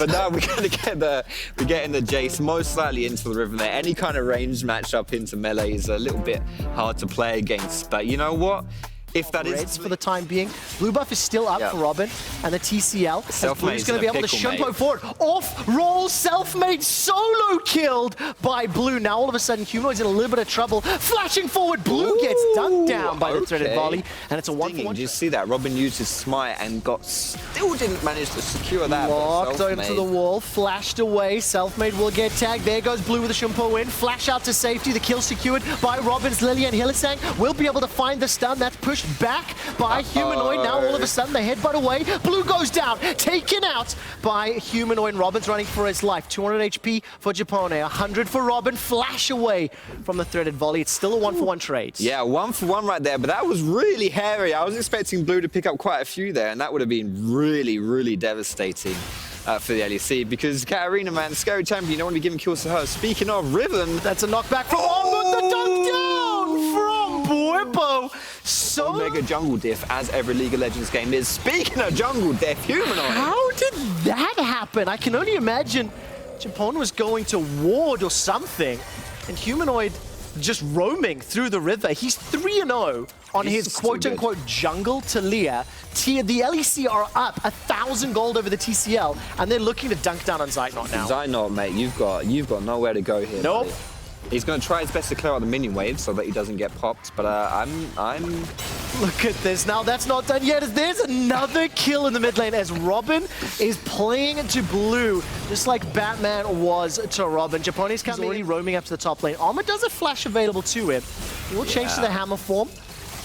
But now we're getting the Jace most likely into the Riven there. Any kind of ranged matchup into melee is a little bit hard to play against. But you know what? If that is for the time being, blue buff is still up for Robin and the TCL. Blue's going to be able to shumpo forward. Off roll, self-made, solo killed by blue. Now all of a sudden, Humanoid's in a little bit of trouble. Flashing forward, blue gets dunked down by the threaded volley, and it's a 1-for-1. Did you see that? Robin used his smite and still didn't manage to secure that. Locked onto the wall, flashed away. Self-made will get tagged. There goes blue with a shumpo in. Flash out to safety. The kill secured by Robin's Lily, and Hylissang will be able to find the stun. That's pushed back by Humanoid. Now all of a sudden the headbutt away. Blue goes down, taken out by Humanoid. Robin's running for his life. 200 HP for Japone, 100 for Robin. Flash away from the threaded volley. It's still a 1-for-1 trade. Yeah, 1-for-1 right there, but that was really hairy. I was expecting blue to pick up quite a few there, and that would have been really, really devastating for the LEC, because Katarina, man, scary champion, you don't want to be giving kills to her. Speaking of Riven, that's a knockback from the dunk down from Boibo. So Omega jungle diff, as every League of Legends game is. Speaking of jungle diff, Humanoid. How did that happen? I can only imagine Japone was going to ward or something, and Humanoid just roaming through the river. He's 3-0 on his quote-unquote jungle Talia. The LEC are up 1,000 gold over the TCL, and they're looking to dunk down on Zeitnot now. Zeitnot, mate, you've got nowhere to go here. Nope. Buddy. He's going to try his best to clear out the minion wave so that he doesn't get popped, but I'm... Look at this. Now that's not done yet. There's another kill in the mid lane as Robin is playing to blue, just like Batman was to Robin. Japone's coming already roaming up to the top lane. Armor does a flash available to him. He will change to the hammer form.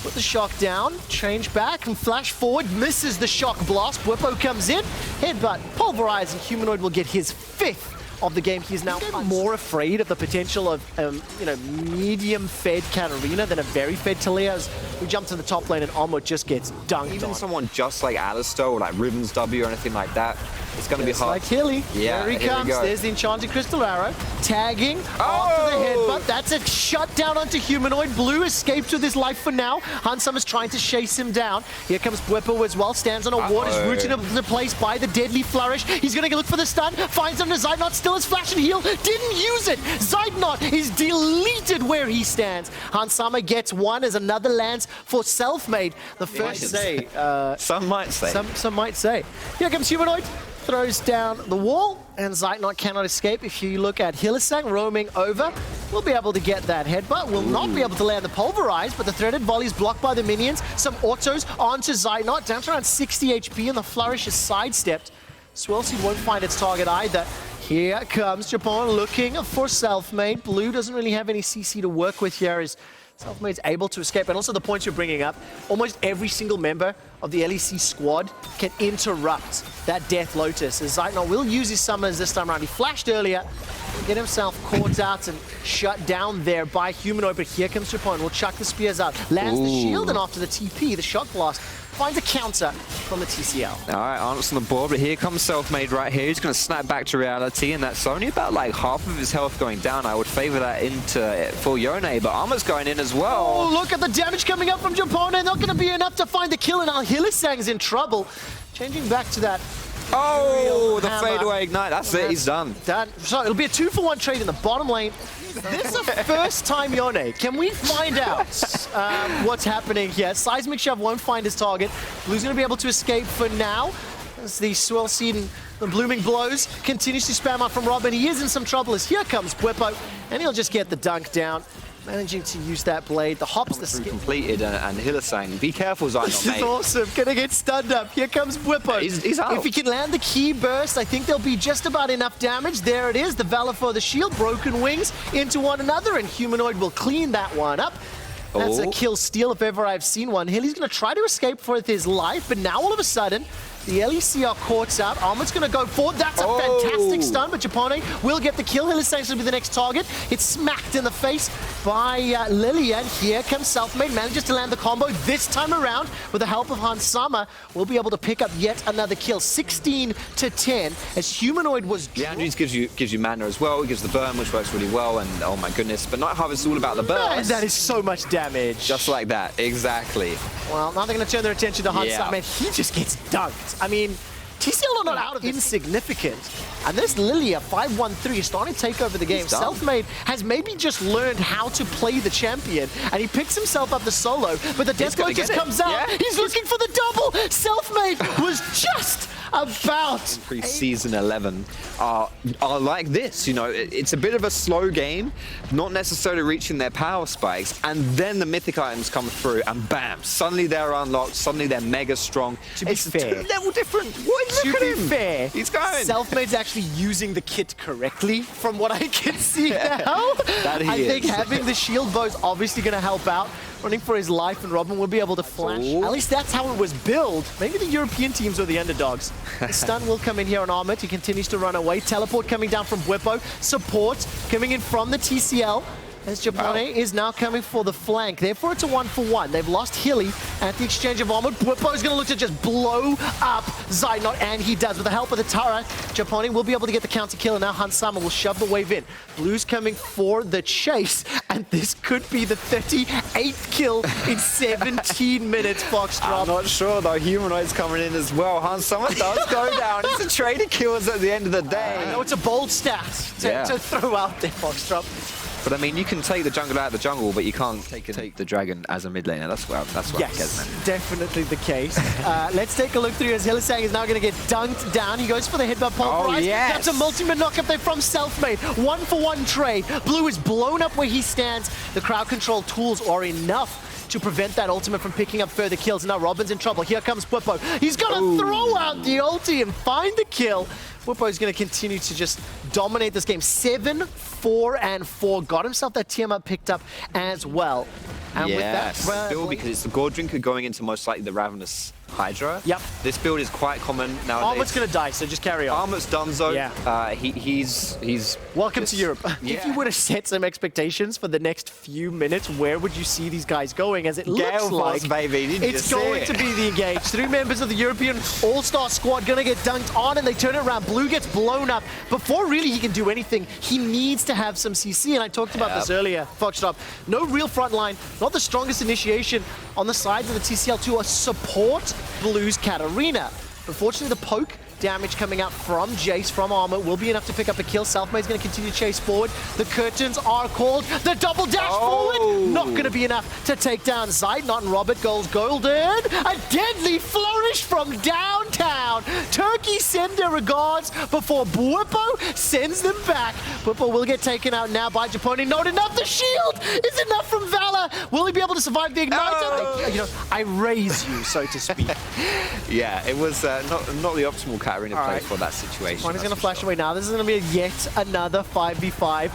Put the shock down, change back, and flash forward. Misses the shock blast. Whippo comes in. Headbutt, pulverize, and Humanoid will get his 5th of the game. He's now more afraid of the potential of medium-fed Katarina than a very fed Talia. As we jump to the top lane and Ommo just gets dunked Even on. someone just like Alistar or like Riven's W or anything like that, it's going to be hard. Like Hilly. Yeah, there he comes. There's the Enchanted Crystal Arrow. Tagging after the headbutt. That's a shutdown onto Humanoid. Blue escapes with his life for now. Hansama's trying to chase him down. Here comes Bwippo as well. Stands on a ward. Is rooted into place by the deadly flourish. He's going to look for the stun. Finds him to Zeitnot. Still has flash and heal. Didn't use it. Zeitnot is deleted where he stands. Hansama gets one as another lands for Self-Made. The first say. Some might say. Some might say. Here comes Humanoid. Throws down the wall, and Zeitnot cannot escape. If you look at Hylissang roaming over, we'll be able to get that headbutt. We'll not be able to land the pulverize, but the threaded volley is blocked by the minions. Some autos onto Zeitnot, down to around 60 HP, and the flourish is sidestepped. Swellseed won't find its target either. Here comes Japone looking for Self-Made. Blue doesn't really have any CC to work with here as Self-Made's able to escape. And also the points you're bringing up, almost every single member of the LEC squad can interrupt that Death Lotus. As Zeitnot will use his summons this time around. He flashed earlier, get himself caught out and shut down there by Humanoid. But here comes Japone. We'll chuck the spears out. Lands the shield, and after the TP, the shock blast finds a counter from the TCL. All right, Arnott's on the board, but here comes Self-Made right here. He's going to snap back to reality, and that's only about like half of his health going down. I would favor that into full Yone, but Armor's going in as well. Oh, look at the damage coming up from Japone. Not going to be enough to find the kill, and now Hylissang's in trouble. Changing back to that. Oh, the fadeaway ignite. That's it. He's done. So it'll be a 2-for-1 trade in the bottom lane. This is a first-time Yone. Can we find out what's happening here? Seismic Shove won't find his target. Blue's going to be able to escape for now. As the Swell Seed and the Blooming Blows continues to spam up from Robin. He is in some trouble as here comes Bwippo, and he'll just get the dunk down. Managing to use that blade. The hops, the skip. Completed, and Hylissang. Be careful, Zeitnot, This is awesome. Gonna get stunned up. Here comes Bwippo. He's out. If he can land the key burst, I think there'll be just about enough damage. There it is. The Valor for the shield. Broken wings into one another, and Humanoid will clean that one up. That's a kill steal if ever I've seen one. Hilly's going to try to escape for his life, but now all of a sudden, the LEC are caught out. Armor's going to go forward. That's a fantastic stun, but Japone will get the kill. Hylissang's going to be the next target. It's smacked in the face by Lily, and here comes Self-Made. Manages to land the combo this time around with the help of Hansama. We'll be able to pick up yet another kill. 16-10 as Humanoid was... The Andrews gives you mana as well. It gives the burn, which works really well, and oh my goodness. But Night Harvest is all about the burn. Man, that is so much damage. Just like that, exactly. Well, now they're going to turn their attention to Hansama. Man, he just gets dunked. I mean, TCL are not out of this. Insignificant. And this Lilia 5-1-3 is starting to take over the game. Selfmade has maybe just learned how to play the champion, and he picks himself up the solo, but the death blow just comes out. Yeah. He's looking for the double. Selfmade was just about. Pre-season 11 are like this, you know, it's a bit of a slow game, not necessarily reaching their power spikes, and then the mythic items come through, and bam, suddenly they're unlocked, suddenly they're mega strong. It's fair. 2-level different. What? Look at him. Fair. He's going. Selfmade's actually using the kit correctly, from what I can see now. I think having the shield bow is obviously going to help out. Running for his life, and Robin will be able to flash. At least that's how it was built. Maybe the European teams are the underdogs. The stun will come in here on Armut. He continues to run away. Teleport coming down from Bwipo. Support coming in from the TCL. As Japone is now coming for the flank. Therefore, it's a 1-for-1. They've lost Hilly at the exchange of Armut. Bwipo is going to look to just blow up Zeitnot, and he does. With the help of the Tara, Japone will be able to get the counter kill, and now Hansama will shove the wave in. Blue's coming for the chase, and this could be the 38th kill in 17 minutes, Foxdrop. I'm not sure, though. Humanoid's coming in as well. Hansama does go down. It's a trade of kills at the end of the day. I know it's a bold stat to throw out there, Foxdrop. But I mean, you can take the jungle out of the jungle, but you can't take the dragon as a mid laner. That's what yes, definitely the case. Let's take a look through as Hylissang is now going to get dunked down. He goes for the headbutt pulverize. Oh, yes. That's a multi-man knockup there from Selfmade. 1-for-1 trade. Blue is blown up where he stands. The crowd control tools are enough to prevent that ultimate from picking up further kills. Now Robin's in trouble. Here comes Bwipo. He's going to throw out the ulti and find the kill. Bwipo is going to continue to just dominate this game. 7-4-4. Got himself that Tiamat picked up as well. And with that, still because it's the Gore Drinker going into most likely the Ravenous Hydra. Yep. This build is quite common nowadays. Armut's going to die, so just carry on. Armut's donezo. Yeah. He's welcome to Europe. Yeah. If you were to set some expectations for the next few minutes, where would you see these guys going? As it looks like baby. it's going to be the Engage. 3 members of the European All-Star squad going to get dunked on, and they turn it around. Blue gets blown up. Before really he can do anything, he needs to have some CC, and I talked about this earlier, Foxdrop. No real front line, not the strongest initiation on the sides of the TCL to support Blue's Katarina. Unfortunately, the poke damage coming out from Jace, from Armut, will be enough to pick up a kill. Selfmade's going to continue to chase forward. The curtains are called. The double dash forward, not going to be enough to take down Zeitnot, and Robert goes golden. A deadly flourish from downtown. Turkey send their regards before Bwipo sends them back. Bwipo will get taken out now by Japone. Not enough. The shield is enough from Valor. Will he be able to survive the Ignite? You know, I raise you, so to speak. Yeah, it was not the optimal Katarina play for that situation. One is going to flash away now. This is going to be yet another 5v5.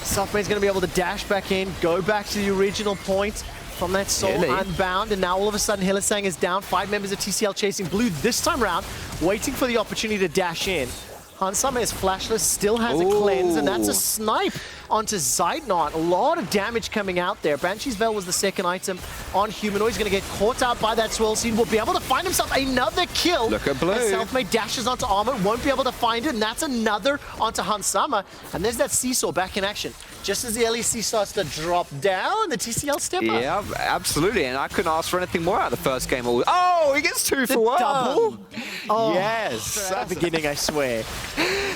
Selfmade's going to be able to dash back in, go back to the original point from that soul unbound, and now all of a sudden Hylissang is down. 5 members of TCL chasing Blue this time round, waiting for the opportunity to dash in. Hansama is flashless, still has a cleanse, and that's a snipe onto Zeitnot. A lot of damage coming out there. Banshee's Veil was the second item on Humanoid. He's going to get caught out by that swirl scene. Will be able to find himself another kill. Look at Blue. Selfmade dashes onto Armut, won't be able to find it, and that's another onto Hansama. And there's that Seesaw back in action. Just as the LEC starts to drop down, the TCL step up. Yeah, absolutely. And I couldn't ask for anything more out of the first game. Oh, he gets 2 for 1. Double? Oh, yes. At the beginning, I swear.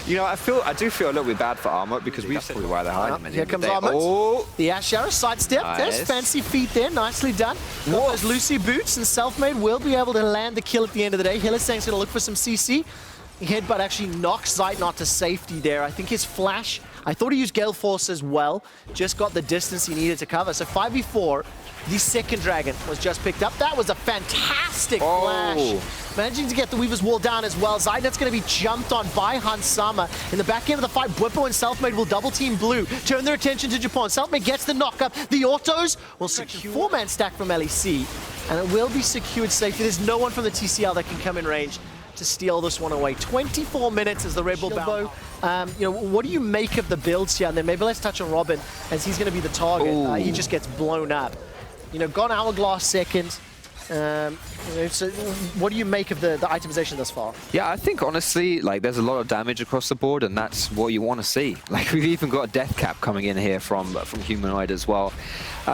You know, I do feel a little bit bad for Armut because that's probably why they're hiding him. Here comes Armut. The Ash Arrow sidestep. Nice. There's fancy feet there. Nicely done. Got those Lucy boots, and Selfmade will be able to land the kill at the end of the day. Hylissang's going to look for some CC. Headbutt actually knocks Zeitnot to safety there. I think his flash, I thought he used Gale Force as well. Just got the distance he needed to cover. So 5v4. The second dragon was just picked up. That was a fantastic flash. Managing to get the Weaver's Wall down as well. Zeitnot's going to be jumped on by Hansama. In the back end of the fight, Bwipo and Selfmade will double team Blue. Turn their attention to Japan. Selfmade gets the knockup. The autos will secure 4-man stack from LEC. And it will be secured safely. There's no one from the TCL that can come in range to steal this one away. 24 minutes as the Red Bull bow. You know, what do you make of the builds here? And then maybe let's touch on Robin, as he's going to be the target. He just gets blown up. You know, gone Hourglass second. You know, so what do you make of the itemization thus far? Yeah, I think honestly, like, there's a lot of damage across the board, and that's what you want to see. Like, we've even got a death cap coming in here from Humanoid as well.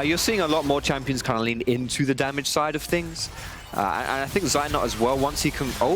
You're seeing a lot more champions kind of lean into the damage side of things. And I think Zynot as well, once he can... Oh,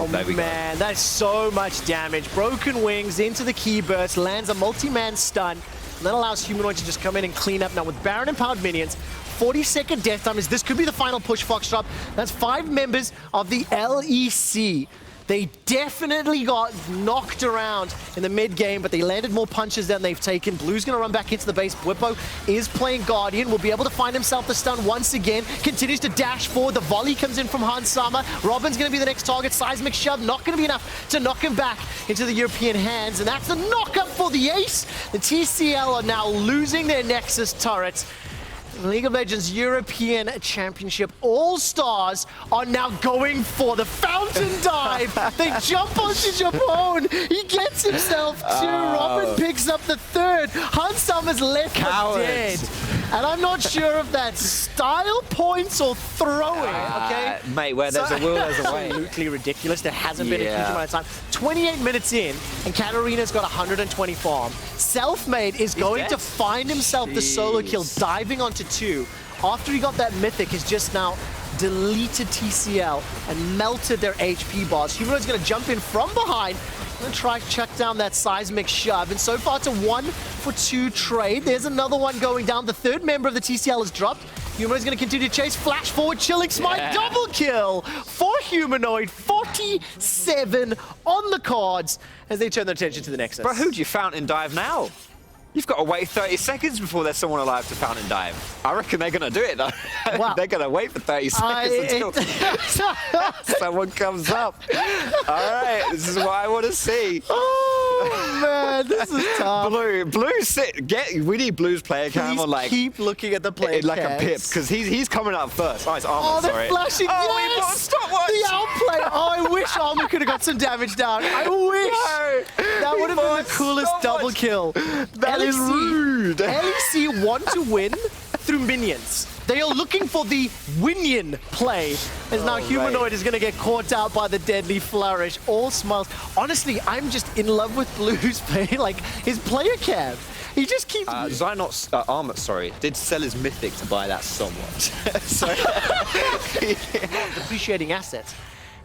there we go. Man, that's so much damage. Broken wings into the key burst, lands a multi-man stun, and that allows Humanoid to just come in and clean up. Now with Baron empowered minions, 40-second death time, this could be the final push, Foxtrot. That's 5 members of the LEC. They definitely got knocked around in the mid game, but they landed more punches than they've taken. Blue's going to run back into the base. Bwipo is playing Guardian. Will be able to find himself the stun once again. Continues to dash forward. The volley comes in from Hansama. Robin's going to be the next target. Seismic shove, not going to be enough to knock him back into the European hands. And that's the knock-up for the ace. The TCL are now losing their Nexus turrets. League of Legends European Championship All-Stars are now going for the fountain dive. They jump onto Japone. He gets himself 2. Robin picks up the 3rd. Hansama's left for dead. And I'm not sure if that's style points or throwing, okay? Mate, where there's a will, there's a way. Absolutely ridiculous. There hasn't been a huge amount of time. 28 minutes in, and Katarina's got 120 farm. Selfmade is going to find himself the solo kill, diving onto 2. After he got that mythic, he's just now deleted TCL and melted their HP bars. Humanoid's going to jump in from behind. Gonna try to chuck down that seismic shove, and so far it's a 1-for-2 trade. There's another one going down. The 3rd member of the TCL has dropped. Humanoid's gonna continue to chase. Flash forward, chilling smite, double kill for Humanoid. 47 on the cards as they turn their attention to the Nexus. But who do you fountain dive now? You've got to wait 30 seconds before there's someone alive to fountain dive. I reckon they're going to do it, though. Wow. They're going to wait for 30 seconds until someone comes up. All right, this is what I want to see. Oh, man, this is tough. Blue, sit. We need Blue's player cam Please on, like... keep looking at the player like a pip, because he's coming up first. Oh, it's Armor, they're sorry. flashing. Oh, we've got a stopwatch. The outplay. Oh, I wish Armor could have got some damage down. I wish. No, that would have been the coolest double kill. That is rude. LEC want to win through minions. They are looking for the Winion play. As now Humanoid is going to get caught out by the deadly flourish. All smiles. Honestly, I'm just in love with Blue's play. Like, his player cam. He just keeps... Zynot's Armor, did sell his mythic to buy that somewhat. So... Depreciating assets.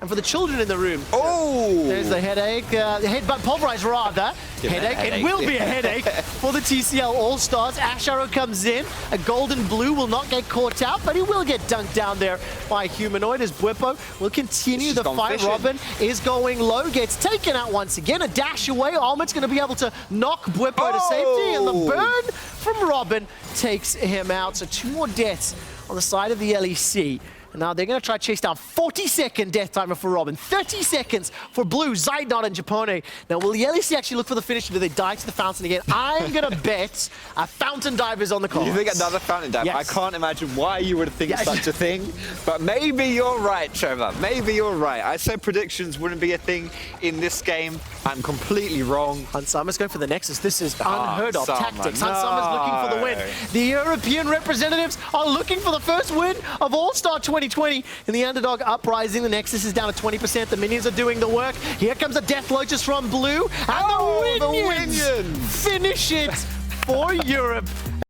And for the children in the room, there's the headache. Headbutt pulverize rather. Headache. It will be a headache for the TCL All-Stars. Ash Arrow comes in. A golden blue will not get caught out, but he will get dunked down there by Humanoid as Bwipo will continue the fight. Fishing. Robin is going low, gets taken out once again. A dash away. Almond's going to be able to knock Bwipo to safety, and the burn from Robin takes him out. So 2 more deaths on the side of the LEC. And now they're going to try to chase down 40-second death timer for Robin. 30 seconds for Blue, Zynot, and Japone. Now, will the LEC actually look for the finish? Do they die to the fountain again? I'm going to bet a fountain dive is on the cards. You think another fountain dive? Yes. I can't imagine why you would think such a thing. But maybe you're right, Trevor. Maybe you're right. I said predictions wouldn't be a thing in this game. I'm completely wrong. Hansama's going for the Nexus. This is unheard of tactics. No. Hansama's looking for the win. The European representatives are looking for the first win of All-Star 2020 in the Underdog Uprising. The Nexus is down to 20%. The minions are doing the work. Here comes a Death Lotus from Blue. And the Winions finish it for Europe.